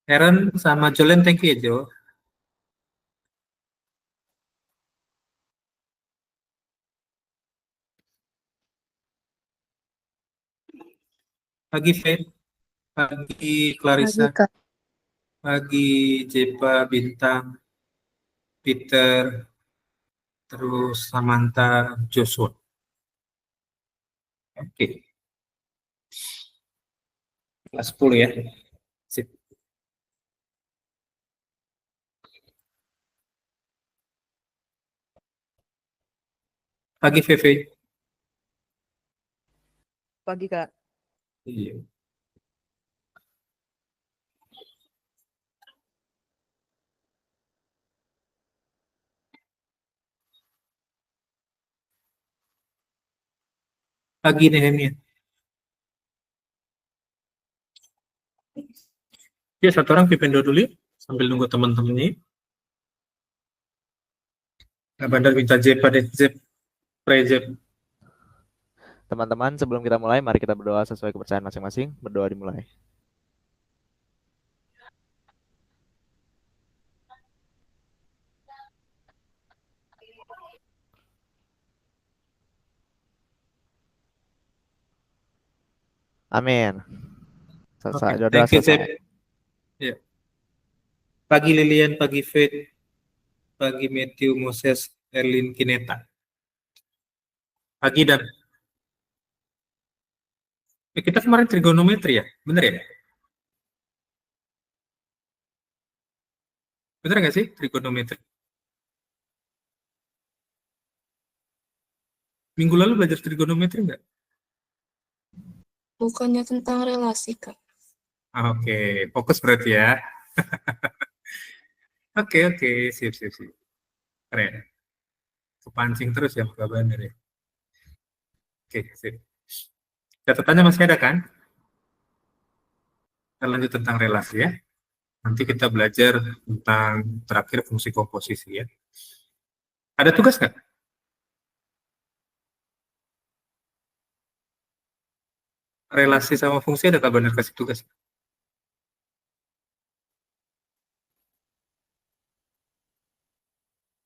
Aaron sama Jolen, thank you ya Jo. Pagi Faith, pagi Clarissa, Pagi, Kak. pagi Jepa, Bintang, Peter, terus Samantha, Joshua. Oke, kelas 10 ya. Sip. Pagi VV. Pagi, Kak. Iya. Pagi Nehemia. Ya, satu orang pimpin dulu ya, sambil nunggu teman-temannya. Nah, Bandar minta Jepa deh, Jep, pray Jep. Teman-teman, sebelum kita mulai, mari kita berdoa sesuai kepercayaan masing-masing. Berdoa dimulai. Amin. Selesai. Oke, Doa thank you selesai. Jep. Ya. Pagi Lilian, pagi Faith, pagi Matthew, Moses, Erlin, Kineta. Pagi dan kita kemarin trigonometri ya, bener ya? Bener nggak sih trigonometri? Minggu lalu belajar trigonometri nggak? Bukannya tentang relasi, Kak. Oke, fokus berarti ya. Oke, oke, sip, sip, sip. Keren. Kepancing terus ya, Mbak Bandar ya. Oke, sip. Catatannya masih ada kan? Kita lanjut tentang relasi ya. Nanti kita belajar tentang terakhir fungsi komposisi ya. Ada tugas nggak? Relasi sama fungsi ada Kak Bandar kasih tugas?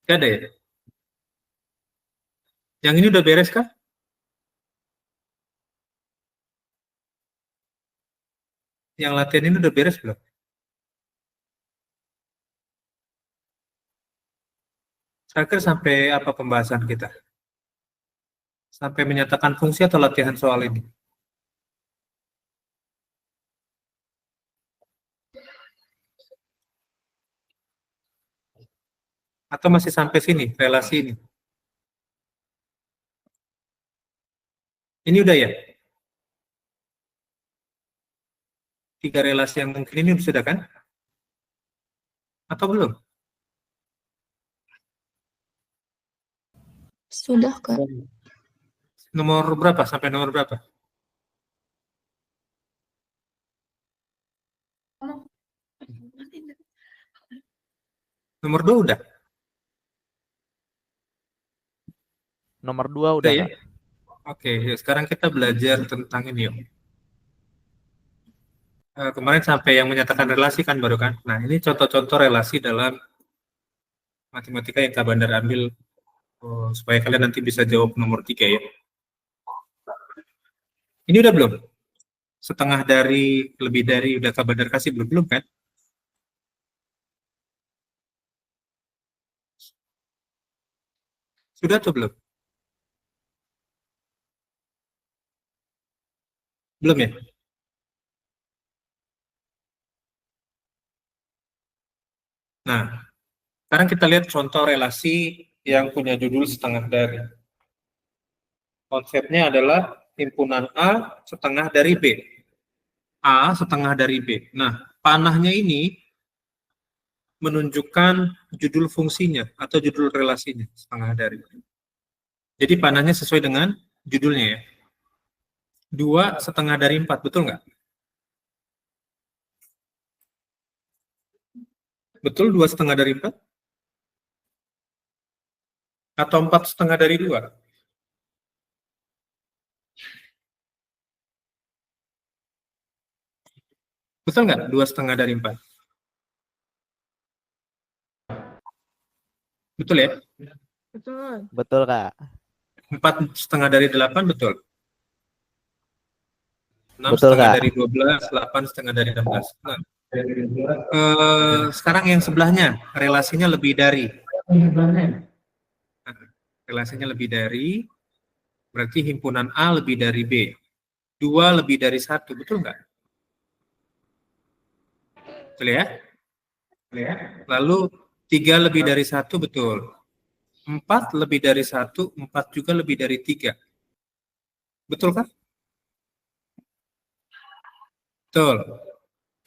Nggak ada ya? Yang ini udah beres kah? Yang latihan ini udah beres belum? Terakhir sampai apa pembahasan kita? Sampai menyatakan fungsi atau latihan soal ini? Atau masih sampai sini, relasi ini? Ini udah ya? 3 relasi yang mungkin ini sudah kan? Atau belum? Sudah, Kak. Nomor berapa? Sampai nomor berapa? Nomor 2 udah? Nomor 2 Udah udah, ya? Kak. Oke, yuk, sekarang kita belajar tentang ini yuk. Kemarin sampai yang menyatakan relasi kan baru kan? Nah, ini contoh-contoh relasi dalam matematika yang Kak Bandar ambil supaya kalian nanti bisa jawab nomor 3 ya. Ini udah belum? Setengah dari, lebih dari, udah Kak Bandar kasih belum? Belum kan? Sudah atau belum? Belum ya? Nah, sekarang kita lihat contoh relasi yang punya judul setengah dari. Konsepnya adalah himpunan A setengah dari B. A setengah dari B. Nah, panahnya ini menunjukkan judul fungsinya atau judul relasinya setengah dari. Jadi panahnya sesuai dengan judulnya ya. 2 setengah dari 4, betul nggak? Betul 2 setengah dari 4? Atau 4 setengah dari 2? Betul nggak 2 setengah dari 4? Betul ya? Betul. Betul, Kak. 4,5 dari 8 betul. 6 Betul, setengah Kak. dari 12, 8 setengah dari 16. Nah, sekarang yang sebelahnya, relasinya lebih dari. Nah, relasinya lebih dari, berarti himpunan A lebih dari B. 2 lebih dari 1, betul nggak? Betul ya? Lalu 3 lebih dari 1, betul. 4 lebih dari 1, 4 juga lebih dari 3. Betul kan? Betul.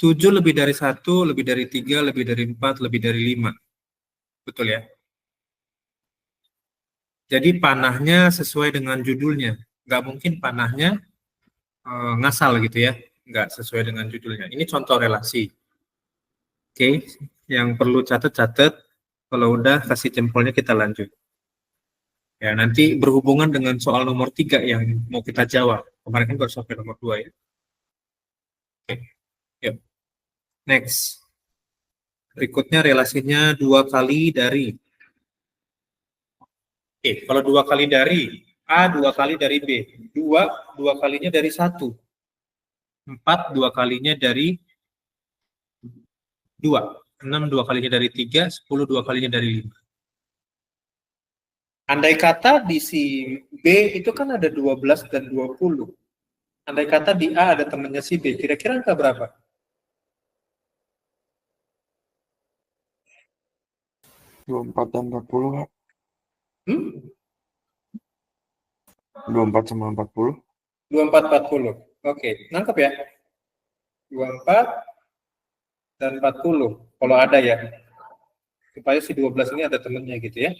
7 lebih dari 1, lebih dari 3, lebih dari 4, lebih dari 5. Betul ya? Jadi panahnya sesuai dengan judulnya. Nggak mungkin panahnya ngasal gitu ya. Nggak sesuai dengan judulnya. Ini contoh relasi. Oke, yang perlu catat-catat. Kalau udah kasih jempolnya kita lanjut. Ya, nanti berhubungan dengan soal nomor 3 yang mau kita jawab. Kemarin kan baru sampai nomor 2 ya. Oke, yuk. Next. Berikutnya relasinya 2 kali dari. Oke, kalau 2 kali dari A, 2 kali dari B. 2 kalinya dari 1. 4, 2 kalinya dari 2. 6, 2 kalinya dari 3. 10, 2 kalinya dari 5. Andai kata di si B itu kan ada 12 dan 20. Andai kata di A ada temannya si B, kira-kira angka berapa? Dua empat dan 40, Kak. Hmm? 24 sama 40. 24, 40. Oke, nangkep ya? 24 dan 40. Kalau ada ya. Supaya si 12 ini ada temennya gitu ya.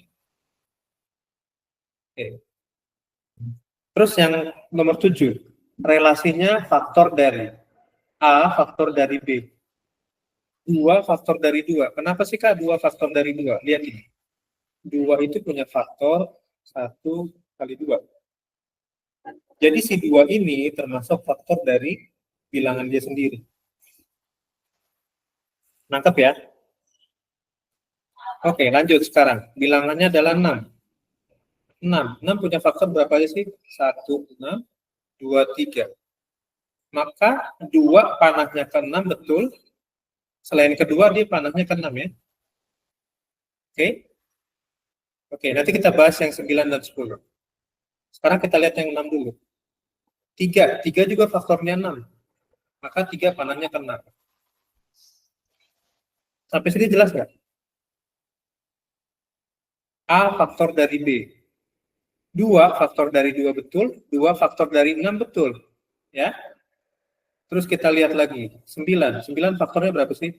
Oke. Terus yang nomor 7. Relasinya faktor dari A, faktor dari B. 2 faktor dari 2. Kenapa sih Kak 2 faktor dari 2? Lihat ini. 2 itu punya faktor 1 kali 2. Jadi si 2 ini termasuk faktor dari bilangan dia sendiri. Nangkep ya? Oke, lanjut sekarang. Bilangannya adalah 6. 6 punya faktor berapa aja sih? 1, 6, 2, 3. Maka 2 panahnya ke 6, betul. Selain kedua, dia panahnya ke 6 ya. Oke? Oke, nanti kita bahas yang 9 dan 10. Sekarang kita lihat yang 6 dulu. 3 juga faktornya 6. Maka 3 panahnya ke 6. Sampai sini jelas nggak? A faktor dari B. 2 faktor dari 2 betul, 2 faktor dari 6 betul. Ya. Terus kita lihat lagi, 9. 9 faktornya berapa sih?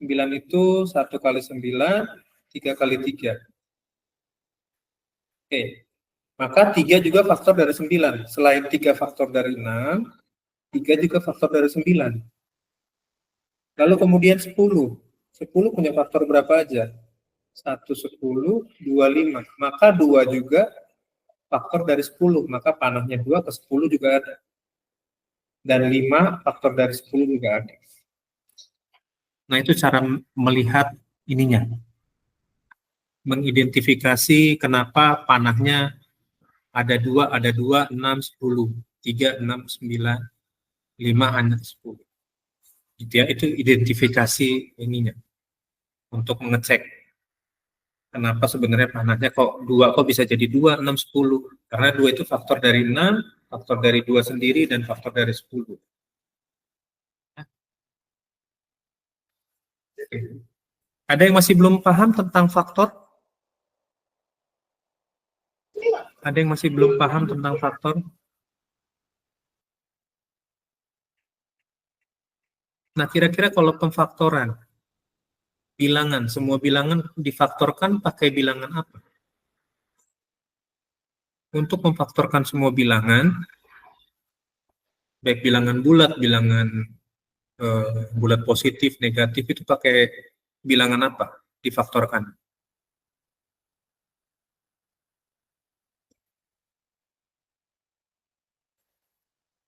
9 itu 1 kali 9, 3 kali 3. Oke. Maka 3 juga faktor dari 9. Selain 3 faktor dari 6, 3 juga faktor dari 9. Lalu kemudian 10. 10 punya faktor berapa aja? 1, 10, 2, 5. Maka 2 juga faktor dari 10. Maka panahnya 2 ke 10 juga ada. Dan 5 faktor dari 10 juga ada. Nah, itu cara melihat ininya. Mengidentifikasi kenapa panahnya ada 2, 6, 10. 3, 6, 9, 5 hanya 10. Gitu ya, itu identifikasi ininya. Untuk mengecek kenapa sebenarnya panahnya kok 2 kok bisa jadi 2, 6, 10. Karena 2 itu faktor dari 6, faktor dari 2 sendiri, dan faktor dari 10. Ada yang masih belum paham tentang faktor? Ada yang masih belum paham tentang faktor? Nah, kira-kira kalau pemfaktoran, bilangan, semua bilangan difaktorkan pakai bilangan apa? Untuk memfaktorkan semua bilangan, baik bilangan bulat, bilangan bulat positif, negatif, itu pakai bilangan apa difaktorkan?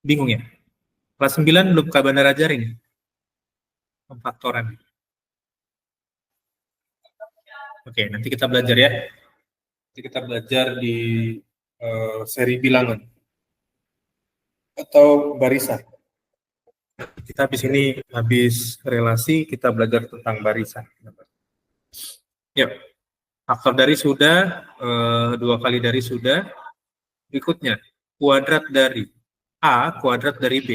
Bingung ya? Kelas 9 belum Kak Bandar ajarin pemfaktoran. Oke, nanti kita belajar ya. Nanti kita belajar di seri bilangan atau barisan. Kita habis ini habis relasi, kita belajar tentang barisan. Yuk, faktor dari sudah, 2 kali dari sudah. Berikutnya, kuadrat dari A, kuadrat dari B.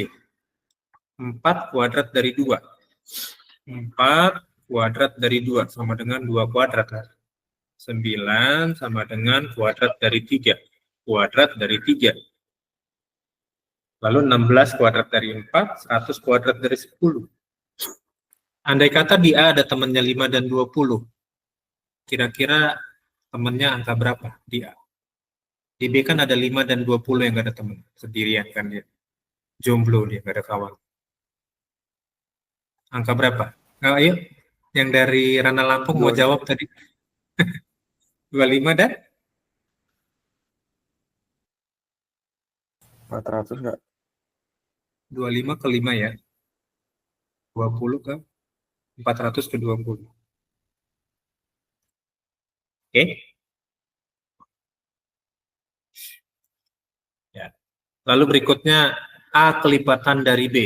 4 kuadrat dari 2. 4 kuadrat dari 2 sama dengan 2 kuadrat. 9 sama dengan kuadrat dari 3. Kuadrat dari 3. Lalu 16 kuadrat dari 4, 100 kuadrat dari 10. Andai kata di A ada temannya 5 dan 20, kira-kira temannya angka berapa di A? Di B kan ada 5 dan 20 yang gak ada teman, sendirian kan dia. Jomblo dia, gak ada kawan. Angka berapa? Ayo, yang dari Rana Lampung mau jawab tadi. 25 dan? 400 nggak? 25 ke 5 ya. 20 ke 400 ke 20. Oke. Ya. Lalu berikutnya A kelipatan dari B.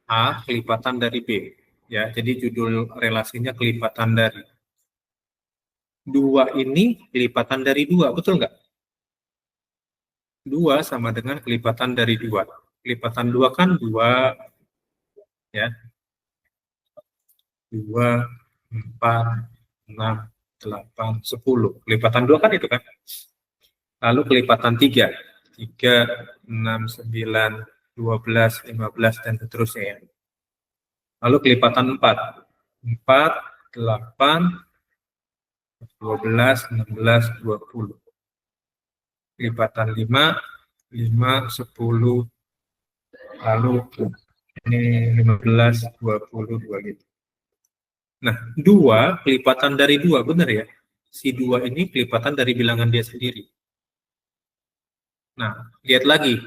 A kelipatan dari B. Ya, jadi judul relasinya kelipatan dari. 2 ini kelipatan dari 2, betul nggak? 2 sama dengan kelipatan dari 2. Kelipatan 2 kan 2, ya. 2, 4, 6, 8, 10. Kelipatan 2 kan itu kan? Lalu kelipatan 3. 3, 6, 9, 12, 15, dan seterusnya ya. Lalu kelipatan 4. 4, 8, 12, 16, 20. Kelipatan 5, 5, 10, lalu ini 15, 20, 2 gitu. Nah, 2 kelipatan dari 2, benar ya? Si 2 ini kelipatan dari bilangan dia sendiri. Nah, lihat lagi.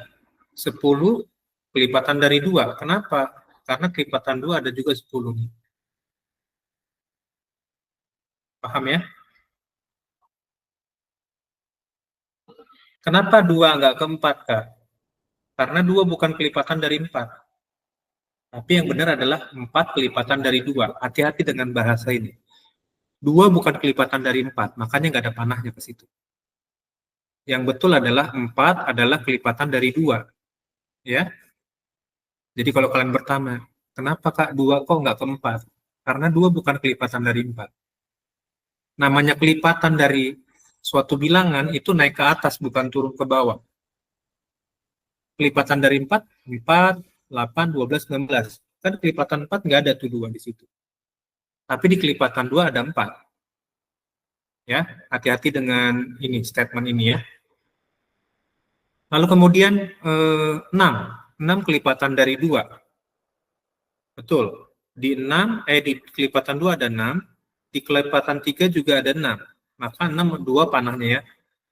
10 kelipatan dari 2. Kenapa? Karena kelipatan 2 ada juga 10. Paham ya? Kenapa 2 nggak ke 4, Kak? Karena 2 bukan kelipatan dari 4. Tapi yang benar adalah 4 kelipatan dari 2. Hati-hati dengan bahasa ini. 2 bukan kelipatan dari 4, makanya nggak ada panahnya ke situ. Yang betul adalah 4 adalah kelipatan dari 2. Ya. Jadi kalau kalian bertanya, kenapa Kak 2 kok nggak ke 4? Karena 2 bukan kelipatan dari 4. Namanya kelipatan dari suatu bilangan itu naik ke atas, bukan turun ke bawah. Kelipatan dari 4, 4, 8, 12, 19. Kan kelipatan 4 nggak ada tuh 2 di situ. Tapi di kelipatan 2 ada 4. Ya, hati-hati dengan ini, statement ini ya. Lalu kemudian 6. 6 kelipatan dari 2. Betul. Di kelipatan 2 ada 6. Di kelipatan 3 juga ada 6. Maka 6 2 panahnya ya.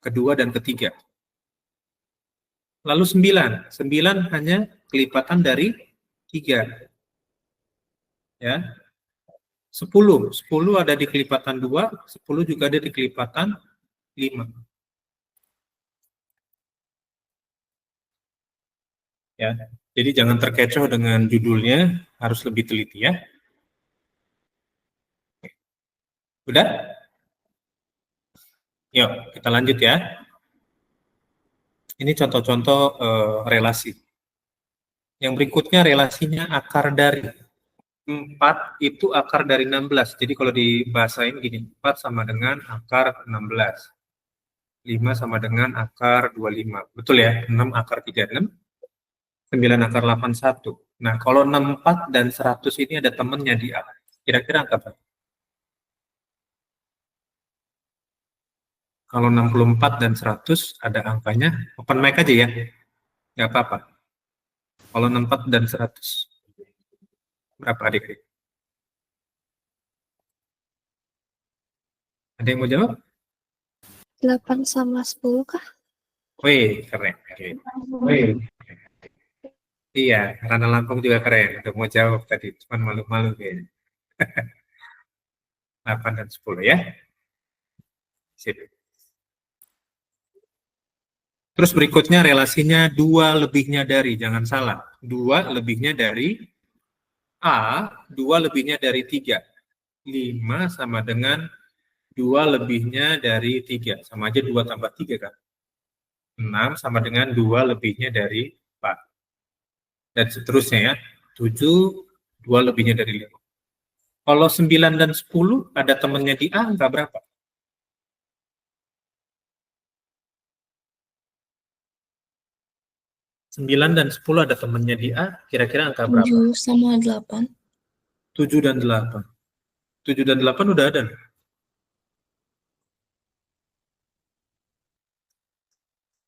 Kedua dan ketiga. Lalu 9. 9 hanya kelipatan dari 3. Ya. 10. 10 ada di kelipatan 2. 10 juga ada di kelipatan 5. Ya. Jadi jangan terkecoh dengan judulnya, harus lebih teliti ya. Udah? Yuk, kita lanjut ya. Ini contoh-contoh relasi. Yang berikutnya relasinya akar dari. 4 itu akar dari 16. Jadi kalau dibahasain gini, 4 sama dengan akar 16. 5 sama dengan akar 25. Betul ya? 6 akar 36. 9 akar 81. Nah, kalau 64 dan 100 ini ada temennya di A. Kira-kira angka berapa? Kalau 64 dan 100 ada angkanya, open mic aja ya. Nggak apa-apa. Kalau 64 dan 100. Berapa adik-adik? Ada yang mau jawab? 8 sama 10 kah? Wih, keren. Wih. Iya, Rana Lampung juga keren. Udah mau jawab tadi, cuman malu-malu kayaknya. 8 dan 10 ya. Sip. Terus berikutnya relasinya 2 lebihnya dari, jangan salah. 2 lebihnya dari A, 2 lebihnya dari 3. 5 sama dengan 2 lebihnya dari 3. Sama aja 2 tambah 3 kan. 6 sama dengan 2 lebihnya dari 4. Dan seterusnya ya. 7, 2 lebihnya dari 5. Kalau 9 dan 10 ada temannya di A, angka berapa? 9 dan 10 ada temannya di A, kira-kira angka berapa? 7 sama 8. 7 dan 8. 7 dan 8 udah ada.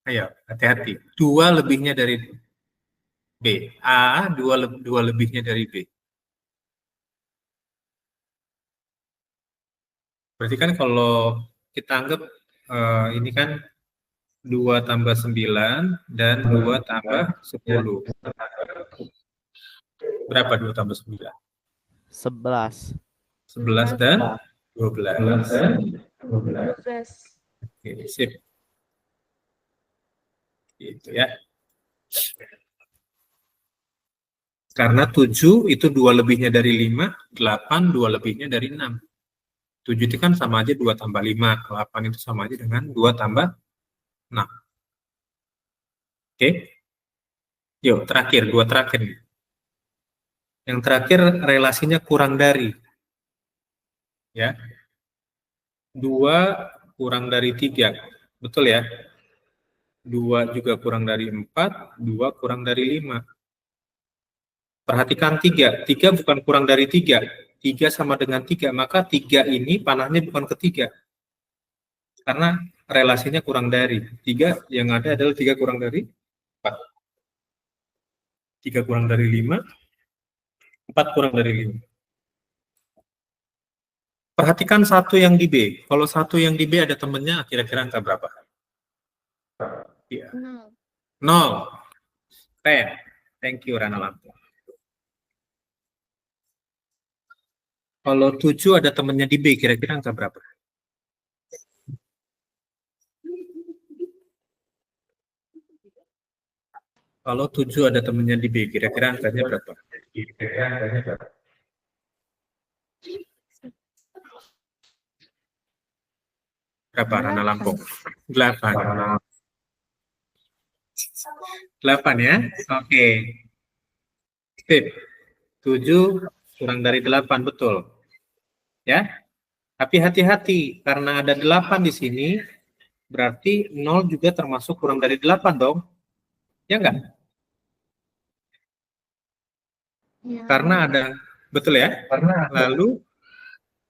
Ayo, hati-hati. 2 lebihnya dari B. A, 2 lebihnya dari B. Berarti kan kalau kita anggap ini kan 2 tambah 9 dan 2 tambah 10. Berapa 2 tambah 9? 11. 11 dan 12. 12. Oke, sip. Gitu ya. Karena 7 itu 2 lebihnya dari 5, 8 2 lebihnya dari 6. 7 itu kan sama aja 2 tambah 5, 8 itu sama aja dengan 2 tambah 6. Oke. Yuk, terakhir, 2 terakhir nih. Yang terakhir relasinya kurang dari. Ya. 2 kurang dari 3. Betul ya? 2 juga kurang dari 4, 2 kurang dari 5. Perhatikan 3. 3 bukan kurang dari 3. 3 sama dengan 3, maka 3 ini panahnya bukan ke 3. Karena relasinya kurang dari. 3 yang ada adalah 3 kurang dari 4. 3 kurang dari 5, 4 kurang dari 5. Perhatikan 1 yang di B. Kalau 1 yang di B ada temennya, kira-kira angka berapa? Ya. 0. Keren. Thank you, Rana Lampung. Kalau 7 ada temennya di B, kira-kira angka berapa? Kalau 7 ada temennya di B, kira-kira angkanya berapa? Berapa, Rana Lampung? 8. 8 ya? Oke. Sip. 7 kurang dari 8, betul. Ya. Tapi hati-hati, karena ada 8 di sini, berarti 0 juga termasuk kurang dari 8 dong. Ya enggak? Ya. Karena ada, betul ya? Lalu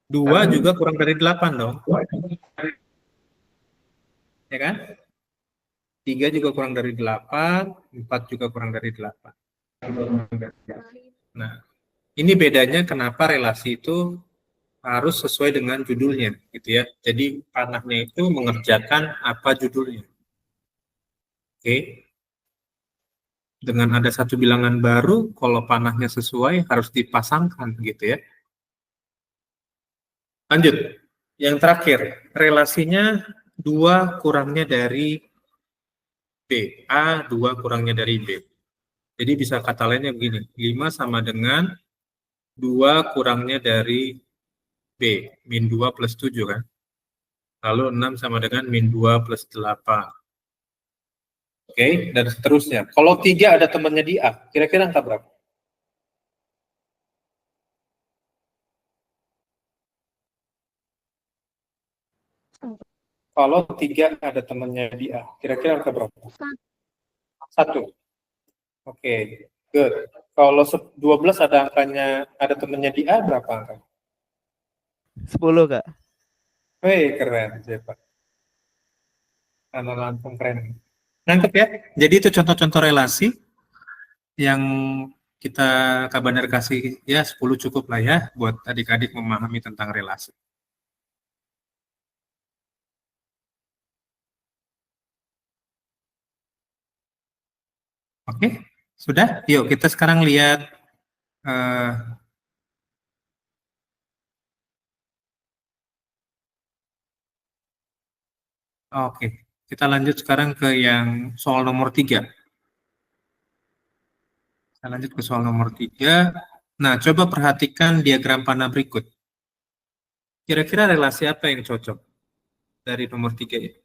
2 juga kurang dari 8 dong. Ya kan? 3 juga kurang dari 8, 4 juga kurang dari 8. Nah, ini bedanya kenapa relasi itu harus sesuai dengan judulnya, gitu ya. Jadi panahnya itu mengerjakan apa judulnya. Oke. Dengan ada satu bilangan baru, kalau panahnya sesuai harus dipasangkan, gitu ya. Lanjut. Yang terakhir, relasinya 2 kurangnya dari B. A, 2 kurangnya dari B. Jadi bisa kata lainnya begini, 5 sama dengan 2 kurangnya dari B, min 2 plus 7 kan. Lalu 6 sama dengan min 2 plus 8. Oke, dan seterusnya. Kalau 3 ada temannya di A, kira-kira angka berapa? Kalau 3 ada temannya di A, kira-kira angka berapa? 1. Oke, good. Kalau 12 ada angkanya, ada temannya di A, berapa angka? 10, Kak. Wih, keren, Pak. Karena langsung keren. Nangkep ya? Jadi itu contoh-contoh relasi yang kita Kabander kasih ya 10 cukup lah ya buat adik-adik memahami tentang relasi. Oke, sudah? Yuk kita sekarang lihat Oke, kita lanjut sekarang ke yang soal nomor 3. Kita lanjut ke soal nomor 3. Nah, coba perhatikan diagram panah berikut. Kira-kira relasi apa yang cocok dari nomor 3 ini?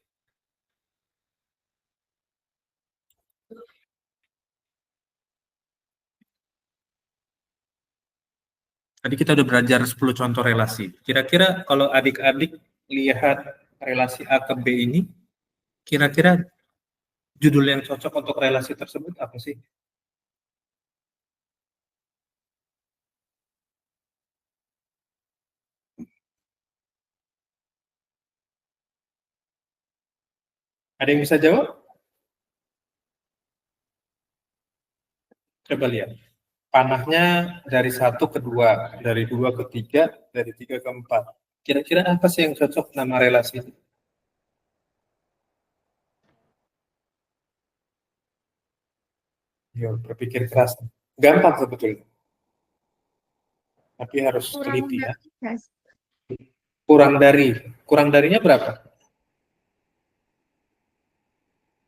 Tadi kita udah belajar 10 contoh relasi. Kira-kira kalau adik-adik lihat relasi A ke B ini, kira-kira judul yang cocok untuk relasi tersebut apa sih? Ada yang bisa jawab? Coba lihat. Panahnya dari 1 ke 2, dari 2 ke 3, dari 3 ke 4. Kira-kira apa sih yang cocok nama relasi? Yo, berpikir keras. Gampang sebetulnya, tapi harus Kurang teliti ya. dari, guys. Kurang dari. Kurang darinya berapa?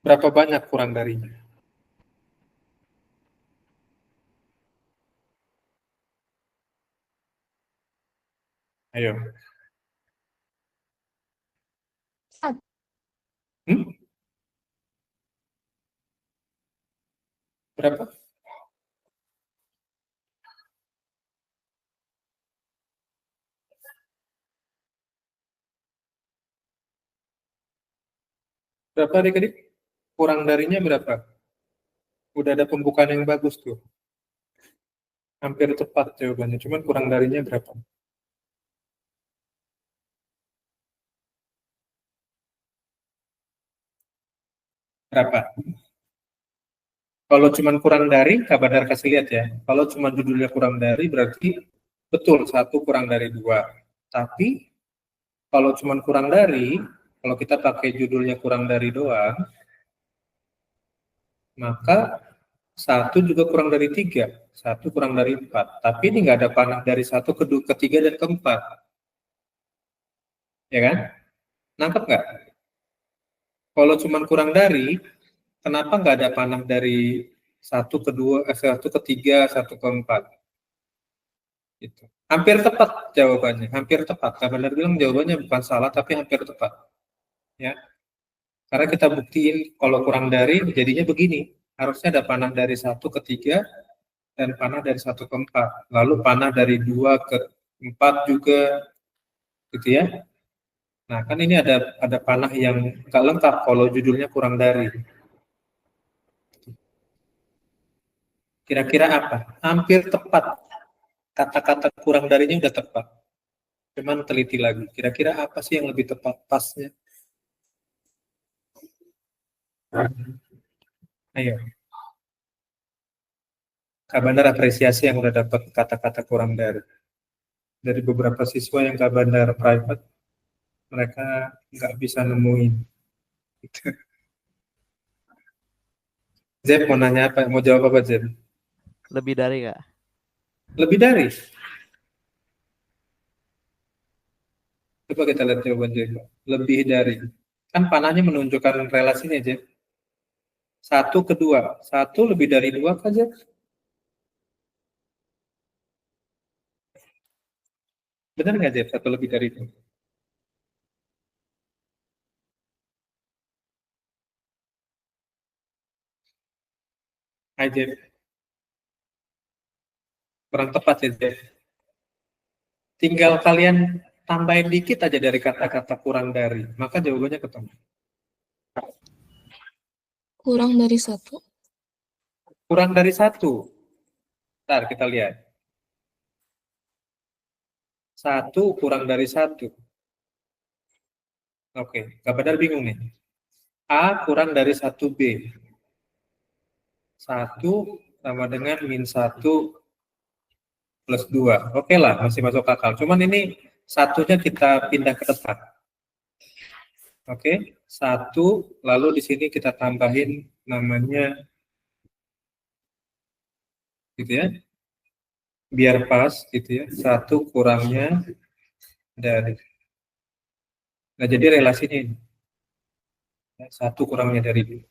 Berapa banyak kurang darinya? Ayo. Satu. Hmm? Berapa? Berapa adik-adik? Kurang darinya berapa? Udah ada pembukaan yang bagus tuh. Hampir tepat jawabannya, cuman kurang darinya berapa? Berapa? Kalau cuman kurang dari, Kak Badar kasih lihat ya. Kalau cuma judulnya kurang dari, berarti betul 1 kurang dari 2. Tapi kalau cuma kurang dari, kalau kita pakai judulnya kurang dari doang, maka 1 juga kurang dari 3, 1 kurang dari 4. Tapi ini nggak ada panah dari 1 ke 2, ke 3, dan ke 4. Ya kan? Nangkep nggak? Kalau cuma kurang dari, kenapa nggak ada panah dari 1 ke 2, 1 ke 3, 1 ke 4? Gitu. Hampir tepat jawabannya, hampir tepat. Kak Bandar bilang jawabannya bukan salah, tapi hampir tepat. Ya, karena kita buktiin kalau kurang dari jadinya begini. Harusnya ada panah dari 1 ke 3 dan panah dari 1 ke 4. Lalu panah dari 2 ke 4 juga, gitu ya. Nah, kan ini ada panah yang nggak lengkap kalau judulnya kurang dari. Kira-kira apa? Hampir tepat. Kata-kata kurang darinya udah tepat. Cuman teliti lagi. Kira-kira apa sih yang lebih tepat pasnya? Ayo. Kak Bandar apresiasi yang udah dapat kata-kata kurang dari beberapa siswa yang Kak Bandar private, mereka nggak bisa nemuin. Zeb mau nanya apa? Mau jawab apa, Zeb? Lebih dari, Kak. Lebih dari? Coba kita lihat jawaban Zeb. Lebih dari. Kan panahnya menunjukkan relasinya, Zeb. 1 ke 2. 1 lebih dari 2 kan, Zeb? Benar nggak, Zeb? 1 lebih dari itu. Hai, Zeb. Kurang tepat ya, Zeb. Tinggal kalian tambahin dikit aja dari kata-kata kurang dari. Maka jawabannya ketemu. Kurang dari 1. Kurang dari 1. Ntar kita lihat. 1 kurang dari 1. Oke, Kak Badar bingung nih. A kurang dari 1B. 1 sama dengan min 1 plus 2. Oke lah, masih masuk akal. Cuman ini satunya kita pindah ke depan. Oke, 1, lalu di sini kita tambahin namanya, gitu ya. Biar pas, gitu ya. 1 kurangnya dari. Nah, jadi relasinya ini. 1 kurangnya dari 2.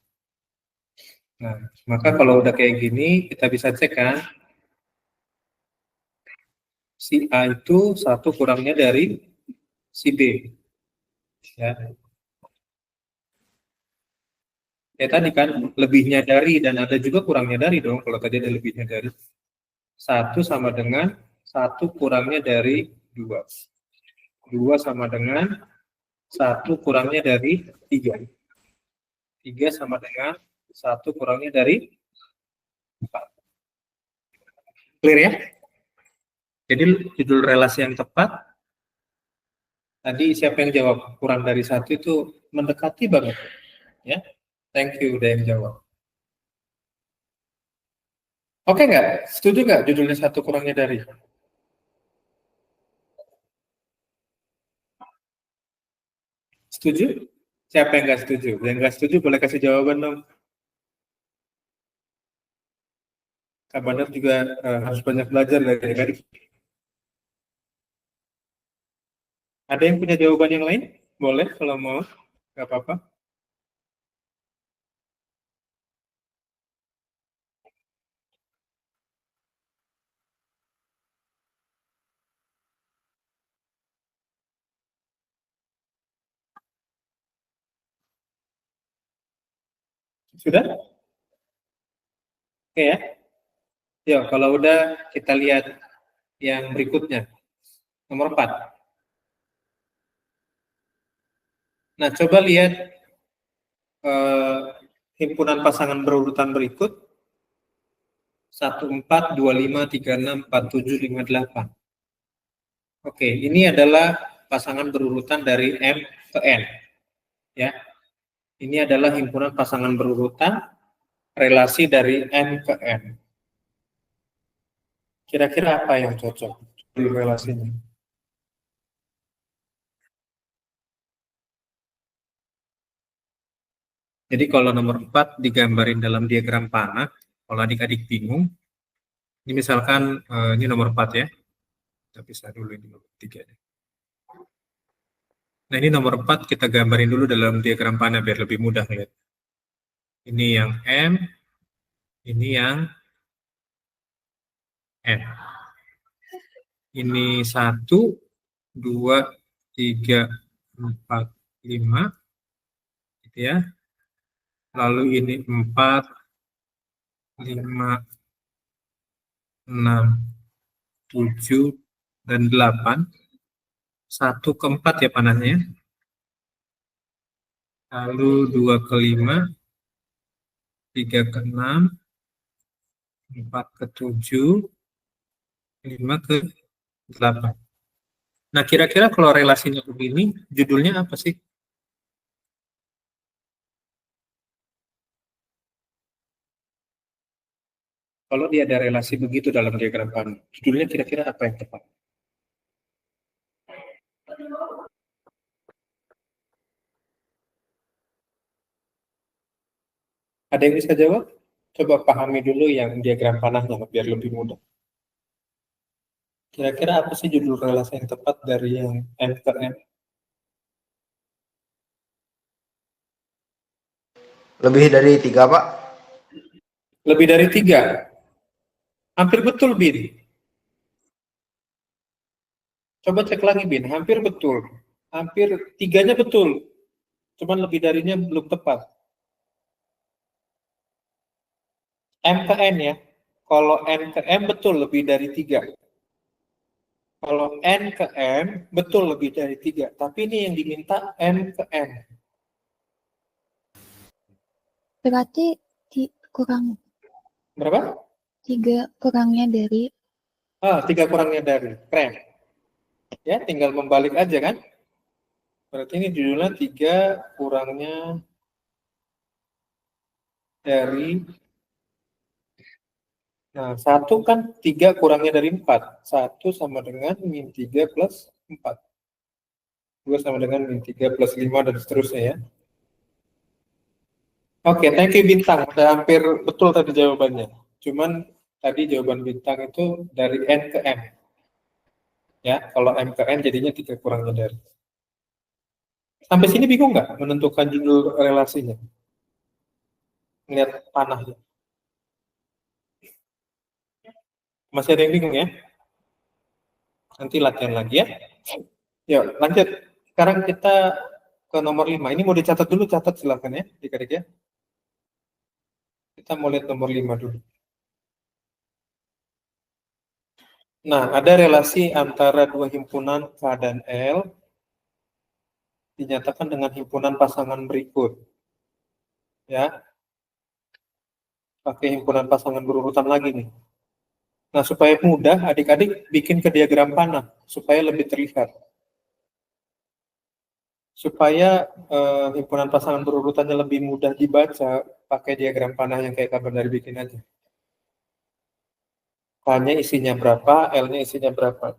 Nah, maka kalau udah kayak gini, kita bisa cek kan, si A itu 1 kurangnya dari si B. Ya. Tadi kan, lebihnya dari, dan ada juga kurangnya dari dong, kalau tadi ada lebihnya dari. 1 sama dengan 1 kurangnya dari 2. 2 sama dengan 1 kurangnya dari 3. 3 sama dengan 1 kurangnya dari 4. Clear ya? Jadi judul relasi yang tepat, tadi siapa yang jawab? Kurang dari 1 itu mendekati banget. Ya, thank you udah yang jawab. Oke nggak? Setuju nggak judulnya 1 kurangnya dari? Setuju? Siapa yang nggak setuju? Yang nggak setuju boleh kasih jawaban dong. Kak Bandar juga harus banyak belajar dari adik-adik. Ada yang punya jawaban yang lain? Boleh kalau mau, nggak apa-apa. Sudah? Oke ya. Yuk, kalau udah kita lihat yang berikutnya. Nomor 4. Nah, coba lihat himpunan pasangan berurutan berikut. 1, 4, 2, 5, 3, 6, 4, 7, 5, 8. Oke, ini adalah pasangan berurutan dari M ke N. Ya. Ini adalah himpunan pasangan berurutan relasi dari M ke N. Kira-kira apa yang cocok di relasinya? Jadi kalau nomor 4 digambarin dalam diagram panah, kalau adik-adik bingung, ini misalkan ini nomor 4 ya. Kita pisah dulu ini nomor 3. Nah ini nomor 4 kita gambarin dulu dalam diagram panah biar lebih mudah lihat. Ini yang M, ini yang N. Ini 1, 2, 3, 4, 5. Gitu ya. Lalu ini 4, 5, 6, 7, dan 8. 1 ke 4 ya panahnya. Lalu 2 ke 5, 3 ke 6, 4 ke 7, 5 ke 8. Nah, kira-kira kalau relasinya begini, judulnya apa sih? Kalau dia ada relasi begitu dalam diagram panah, judulnya kira-kira apa yang tepat? Ada yang bisa jawab? Coba pahami dulu yang diagram panahnya biar lebih mudah. Kira-kira apa sih judul relasi yang tepat dari yang M ke N? Lebih dari 3, Pak. Lebih dari 3. Hampir betul, Bin. Coba cek lagi, Bin. Hampir betul. Hampir 3-nya betul. Cuman lebih darinya belum tepat. M ke N ya. Kalau N ke M betul lebih dari 3. Kalau N ke M betul lebih dari 3. Tapi ini yang diminta M ke N. Berarti kurang Berapa? 3 kurangnya dari 3 kurangnya dari. Keren. Ya, tinggal membalik aja kan. Berarti ini judulnya 3 kurangnya dari. Nah, 1 kan 3 kurangnya dari 4. 1 sama dengan min 3 plus 4. 2 sama dengan min 3 plus 5 dan seterusnya ya. Oke, thank you Bintang. Udah hampir betul tadi jawabannya. Cuman tadi jawaban Bintang itu dari N ke M. Ya, kalau M ke N jadinya 3 kurangnya dari. Sampai sini bingung nggak menentukan judul relasinya? Lihat panahnya. Masih ada yang bingung ya? Nanti latihan lagi ya. Yuk, lanjut. Sekarang kita ke nomor 5. Ini mau dicatat dulu, catat silakan ya, adik-adik ya. Kita mau lihat nomor 5 dulu. Nah, ada relasi antara dua himpunan K dan L dinyatakan dengan himpunan pasangan berikut. Ya, pakai himpunan pasangan berurutan lagi nih. Nah, supaya mudah, adik-adik bikin ke diagram panah supaya lebih terlihat. Supaya himpunan pasangan berurutannya lebih mudah dibaca, pakai diagram panah yang kayak kabar dari bikin aja. K-nya isinya berapa, L-nya isinya berapa.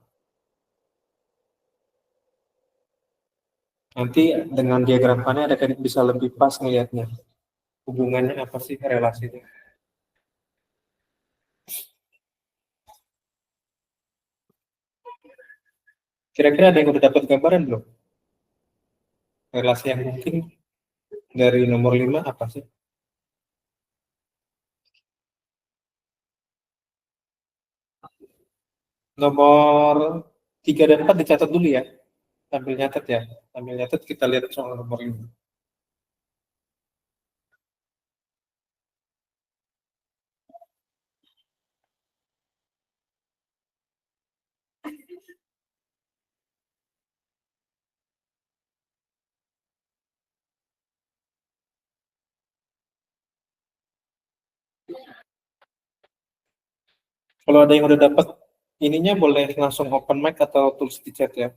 Nanti dengan diagram panah adik-adik bisa lebih pas melihatnya. Hubungannya apa sih relasinya. Kira-kira ada yang udah dapat gambaran belum? Relasi yang mungkin dari nomor 5 apa sih? Nomor 3 dan 4 dicatat dulu ya. Sambil nyatet ya. Sambil nyatet kita lihat soal nomor 5. Kalau ada yang udah dapat ininya boleh langsung open mic atau tulis di chat ya.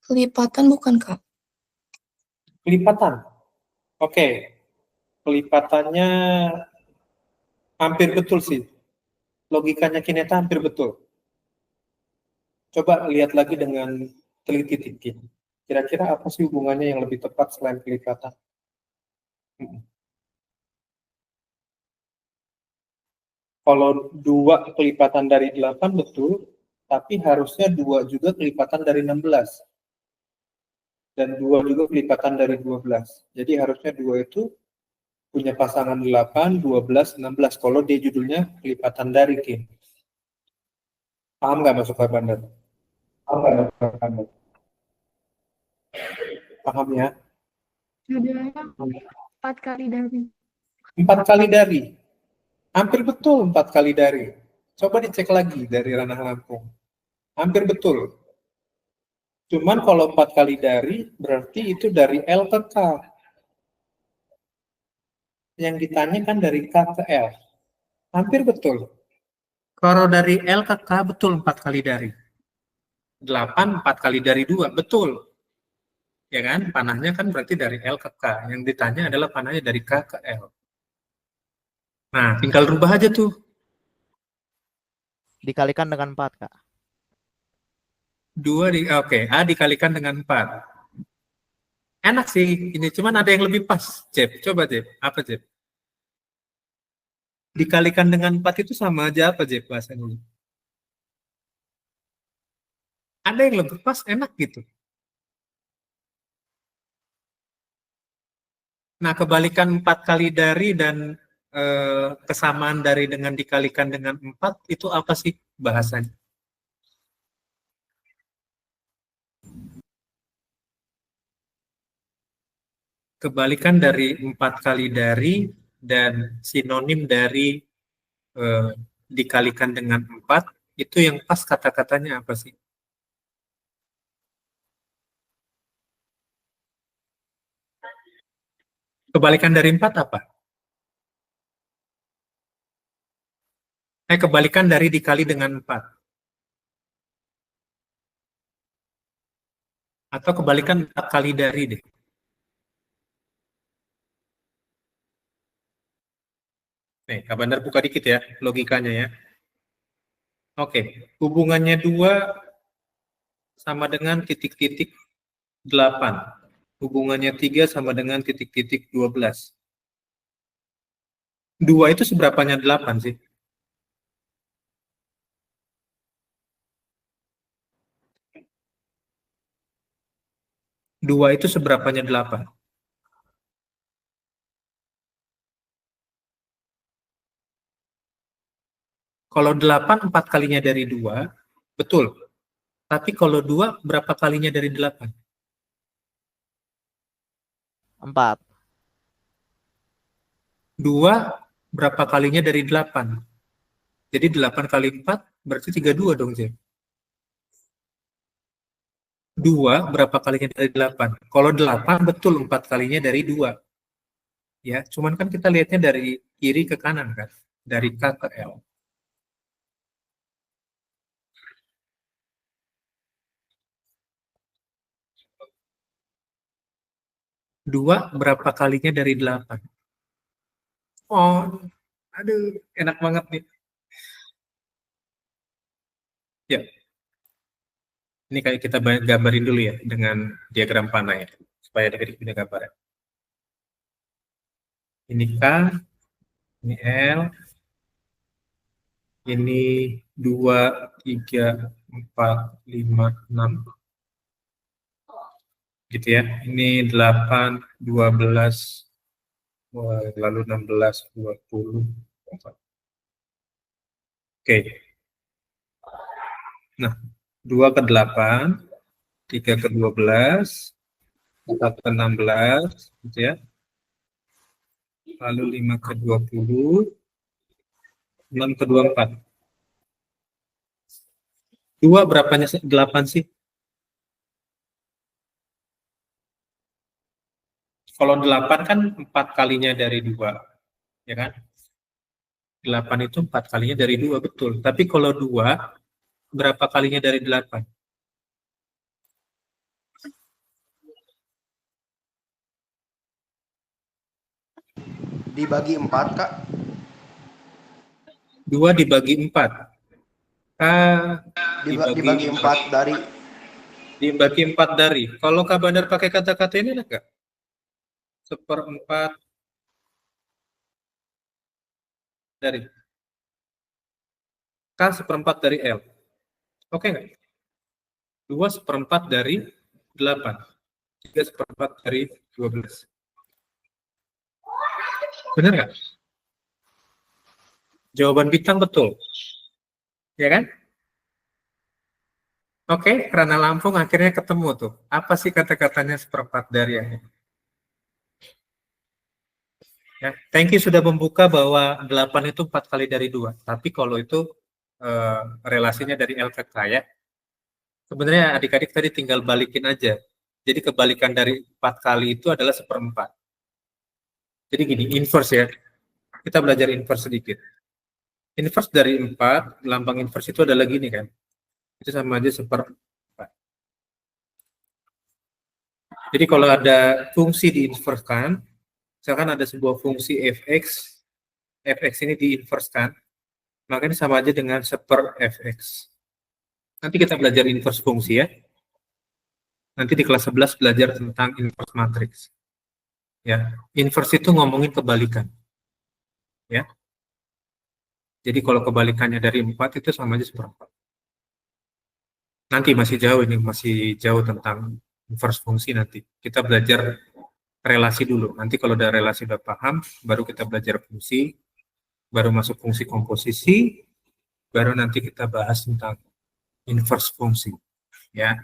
Kelipatan bukan, Kak? Kelipatan. Oke. Kelipatannya hampir betul sih. Logikanya Kineta hampir betul. Coba lihat lagi dengan teliti dikit. Kira-kira apa sih hubungannya yang lebih tepat selain kelipatan? Kalau 2 kelipatan dari 8 betul, tapi harusnya 2 juga kelipatan dari 16. Dan 2 juga kelipatan dari 12. Jadi harusnya 2 itu punya pasangan 8, 12, 16. Kalau dia judulnya kelipatan dari Kim. Paham nggak masuk ke Bandar? Paham nggak masuk ke Bandar? Paham ya? Judulnya 4 kali dari. 4 kali dari. Hampir betul 4 kali dari. Coba dicek lagi dari Ranah Lampung. Hampir betul. Cuman kalau 4 kali dari, berarti itu dari L ke K. Yang ditanya kan dari K ke L. Hampir betul. Kalau dari L ke K, betul 4 kali dari. 8, 4 kali dari 2, betul. Ya kan? Panahnya kan berarti dari L ke K. Yang ditanya adalah panahnya dari K ke L. Nah, tinggal rubah aja tuh. Dikalikan dengan 4, Kak. Oke, A dikalikan dengan 4. Enak sih ini, cuman ada yang lebih pas. Jeb, coba Jeb. Apa Jeb? Dikalikan dengan 4 itu sama aja apa Jeb bahasanya? Ada yang lebih pas, enak gitu. Nah, kebalikan 4 kali dari dan kesamaan dari dengan dikalikan dengan 4 itu apa sih bahasanya? Kebalikan dari 4 kali dari dan sinonim dari dikalikan dengan 4, itu yang pas kata-katanya apa sih? Kebalikan dari 4 apa? Kebalikan dari dikali dengan 4. Atau kebalikan 4 kali dari deh. Nih, Kak Bandar buka dikit ya, logikanya ya. Oke, hubungannya 2 sama dengan titik-titik 8. Hubungannya 3 sama dengan titik-titik 12. 2 itu seberapanya 8 sih? Dua itu seberapanya 8? Kalau 8 4 kalinya dari 2, betul. Tapi kalau 2 berapa kalinya dari 8? 4. 2 berapa kalinya dari 8? Jadi 8 kali 4 berarti 32 dong, Jay. 2 berapa kalinya dari 8? Kalau 8 betul 4 kalinya dari 2. Ya, cuman kan kita lihatnya dari kiri ke kanan kan, dari K ke L. Dua berapa kalinya dari 8? Oh, aduh, enak banget nih. Ya, ini kayak kita gambarin dulu ya dengan diagram panah ya, supaya adik-adik punya gambaran. Ini K, ini L, ini 2, 3, 4, 5, 6. Gitu ya. Ini 8, 12, lalu 16, 20. Oke. Nah, 2 ke 8, 3 ke 12, 4 ke 16, gitu ya. Lalu 5 ke 20, 6 ke 24. 2 berapanya 8 sih? Kalau 8 kan 4 kalinya dari 2, ya kan? 8 itu 4 kalinya dari 2, betul. Tapi kalau 2, berapa kalinya dari 8? Dibagi 4, Kak. 2 dibagi 4. Dibagi 4 dari. Dibagi 4 dari. Kalau Kak Bandar pakai kata-kata ini ada nggak? 1/4 dari. K 1/4 dari L. Oke nggak? 2 1/4 dari 8. 3 1/4 dari 12. Benar nggak? Jawaban bintang betul. Ya kan? Oke, Rana Lampung akhirnya ketemu tuh. Apa sih kata-katanya 1/4 dari ini? Ya, thank you sudah membuka bahwa 8 itu 4 kali dari 2. Tapi kalau itu relasinya dari L ke K ya. Sebenarnya adik-adik tadi tinggal balikin aja. Jadi kebalikan dari 4 kali itu adalah 1/4. Jadi gini, inverse ya. Kita belajar inverse sedikit. Inverse dari 4, lambang inverse itu adalah gini kan. Itu sama aja 1/4. Jadi kalau ada fungsi diinversekan, misalkan ada sebuah fungsi fx, fx ini diinversekan, maka ini sama aja dengan 1/fx. Nanti kita belajar inverse fungsi ya. Nanti di kelas 11 belajar tentang inverse matrix. Ya, inverse itu ngomongin kebalikan. Ya. Jadi kalau kebalikannya dari 4 itu sama aja 1/4. Nanti masih jauh ini, masih jauh tentang inverse fungsi nanti. Kita belajar relasi dulu. Nanti kalau udah relasi udah paham, baru kita belajar fungsi, baru masuk fungsi komposisi, baru nanti kita bahas tentang inverse fungsi. Ya.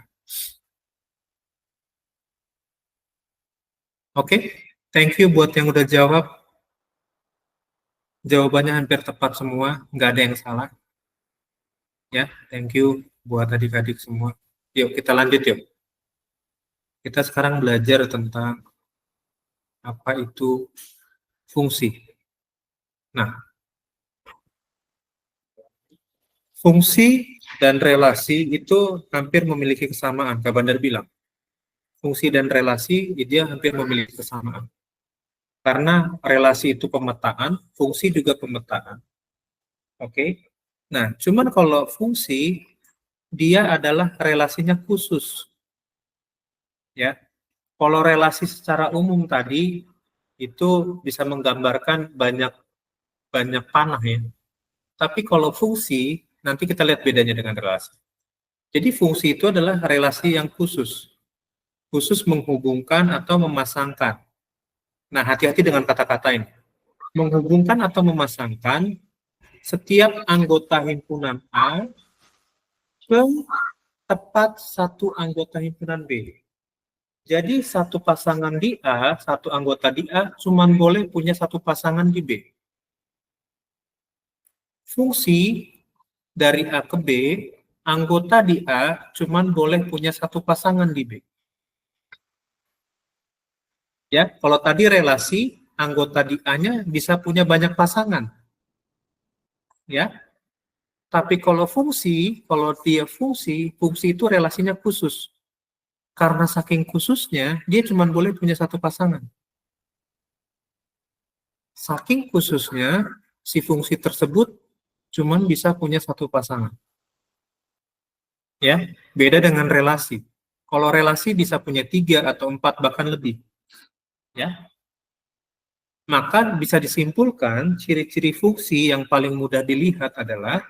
Oke, thank you buat yang udah jawab. Jawabannya hampir tepat semua, nggak ada yang salah. Ya, thank you buat adik-adik semua. Yuk kita lanjut yuk. Kita sekarang belajar tentang apa itu fungsi. Nah, fungsi dan relasi itu hampir memiliki kesamaan. Kak Bandar bilang, fungsi dan relasi dia hampir memiliki kesamaan. Karena relasi itu pemetaan, fungsi juga pemetaan. Oke. Nah, cuman kalau fungsi dia adalah relasinya khusus. Ya. Kalau relasi secara umum tadi itu bisa menggambarkan banyak panah ya. Tapi kalau fungsi nanti kita lihat bedanya dengan relasi. Jadi fungsi itu adalah relasi yang khusus. Khusus menghubungkan atau memasangkan. Nah, hati-hati dengan kata-kata ini. Menghubungkan atau memasangkan setiap anggota himpunan A ke tepat satu anggota himpunan B. Jadi satu pasangan di A, satu anggota di A, cuma boleh punya satu pasangan di B. Fungsi dari A ke B, anggota di A cuma boleh punya satu pasangan di B. Ya, kalau tadi relasi, anggota di A-nya bisa punya banyak pasangan. Ya. Tapi kalau dia fungsi itu relasinya khusus. Karena saking khususnya, dia cuma boleh punya satu pasangan. Saking khususnya, si fungsi tersebut cuma bisa punya satu pasangan. Ya, beda dengan relasi. Kalau relasi bisa punya 3 atau 4 bahkan lebih. Ya. Maka bisa disimpulkan ciri-ciri fungsi yang paling mudah dilihat adalah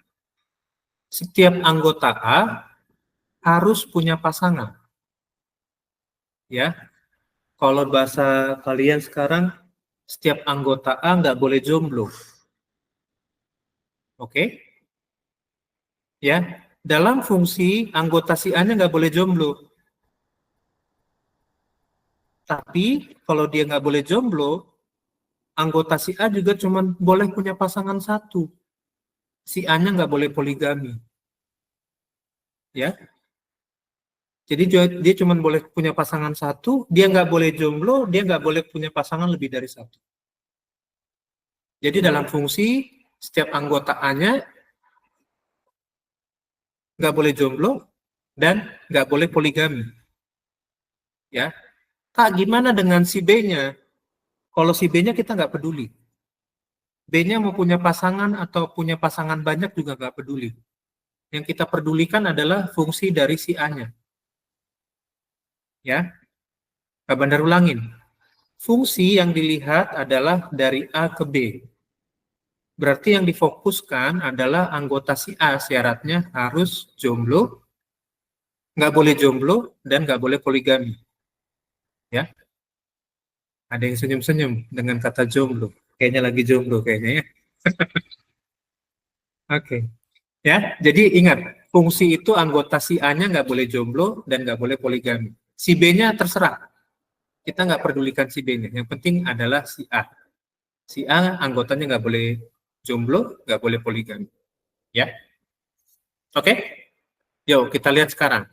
setiap anggota A harus punya pasangan. Ya. Kalau bahasa kalian sekarang, setiap anggota A nggak boleh jomblo. Oke? Ya. Dalam fungsi, anggota si A-nya nggak boleh jomblo. Tapi, kalau dia nggak boleh jomblo, anggota si A juga cuma boleh punya pasangan satu. Si A-nya nggak boleh poligami. Ya. Jadi dia cuma boleh punya pasangan satu, dia nggak boleh jomblo, dia nggak boleh punya pasangan lebih dari satu. Jadi dalam fungsi, setiap anggota A-nya nggak boleh jomblo dan nggak boleh poligami. Ya. Kak, gimana dengan si B-nya? Kalau si B-nya kita nggak peduli. B-nya mau punya pasangan atau punya pasangan banyak juga nggak peduli. Yang kita pedulikan adalah fungsi dari si A-nya. Ya, Kak Bandar ulangin. Fungsi yang dilihat adalah dari A ke B. Berarti yang difokuskan adalah anggota si A, syaratnya harus jomblo, nggak boleh jomblo, dan nggak boleh poligami. Ya, ada yang senyum-senyum dengan kata jomblo. Kayaknya lagi jomblo kayaknya ya. Oke. Ya, jadi ingat, fungsi itu anggota si A-nya nggak boleh jomblo dan nggak boleh poligami. Si B-nya terserah. Kita nggak pedulikan si B-nya. Yang penting adalah si A. Si A anggotanya nggak boleh jomblo, nggak boleh poligami. Ya. Oke? Yuk, kita lihat sekarang.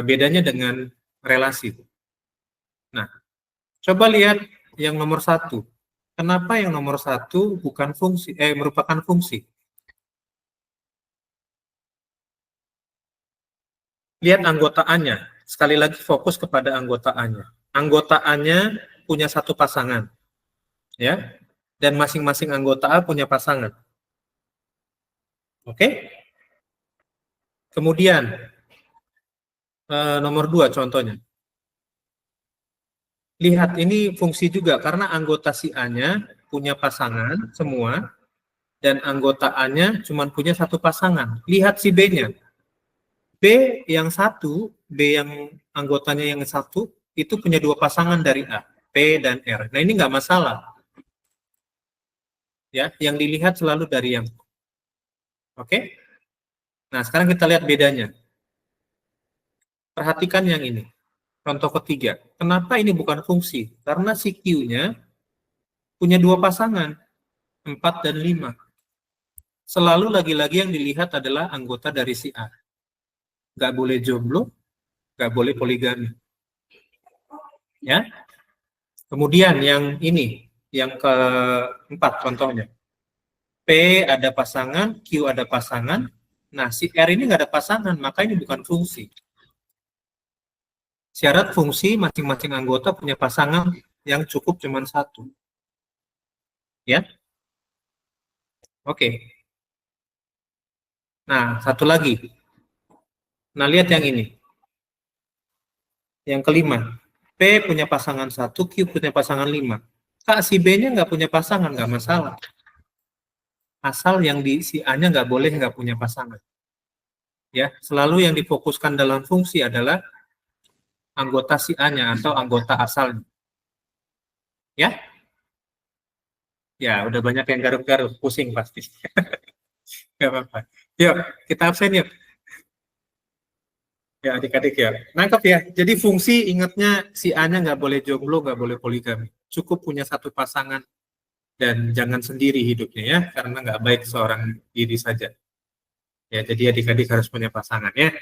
Bedanya dengan relasi. Nah, coba lihat yang nomor 1. Kenapa yang nomor 1 bukan fungsi, merupakan fungsi? Lihat anggota A-nya. Sekali lagi fokus kepada anggota A-nya. Anggota A-nya punya satu pasangan. Ya. Dan masing-masing anggota A punya pasangan. Oke? Kemudian, nomor 2 contohnya. Lihat, ini fungsi juga, karena anggota si A-nya punya pasangan semua, dan anggota A-nya cuma punya satu pasangan. Lihat si B-nya. B yang anggotanya yang satu, itu punya 2 pasangan dari A, P dan R. Nah, ini nggak masalah. Ya, yang dilihat selalu dari yang. Oke? Nah, sekarang kita lihat bedanya. Perhatikan yang ini. Contoh ketiga. Kenapa ini bukan fungsi? Karena si Q-nya punya 2 pasangan, 4 dan 5. Selalu lagi-lagi yang dilihat adalah anggota dari si A. Nggak boleh jomblo, nggak boleh poligami. Ya. Kemudian yang ini, yang keempat contohnya. P ada pasangan, Q ada pasangan, Nah, si R ini nggak ada pasangan, maka ini bukan fungsi. Syarat fungsi masing-masing anggota punya pasangan yang cukup cuma satu. Ya? Oke. Nah, satu lagi. Nah, lihat yang ini. Yang kelima. P punya pasangan 1, Q punya pasangan 5. Kak, si B-nya nggak punya pasangan, nggak masalah. Asal yang di si A-nya nggak boleh nggak punya pasangan. Ya, selalu yang difokuskan dalam fungsi adalah anggota si A-nya atau anggota asalnya. Ya? Ya, udah banyak yang garuk-garuk, pusing pasti. Nggak apa-apa. Yuk, kita absen yuk. Ya, adik-adik ya. Nangkep ya. Jadi fungsi ingatnya si A-nya nggak boleh jomblo, nggak boleh poligami. Cukup punya satu pasangan dan jangan sendiri hidupnya ya, karena nggak baik seorang diri saja. Ya, jadi adik-adik harus punya pasangan ya.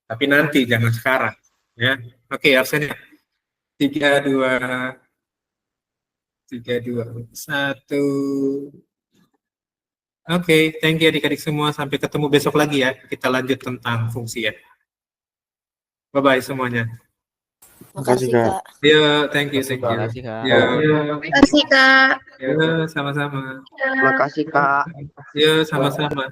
Tapi nanti, jangan sekarang. Ya, oke, absennya 3, 2, 1. Oke, thank you adik-adik semua. Sampai ketemu besok lagi ya. Kita lanjut tentang fungsi ya. Bye-bye semuanya. Makasih, Kak. Ya, thank you, thank Terima you. kasih, Kak. Ya, Terima kasih, Kak. ya, sama-sama. Makasih Kak. Ya, sama-sama.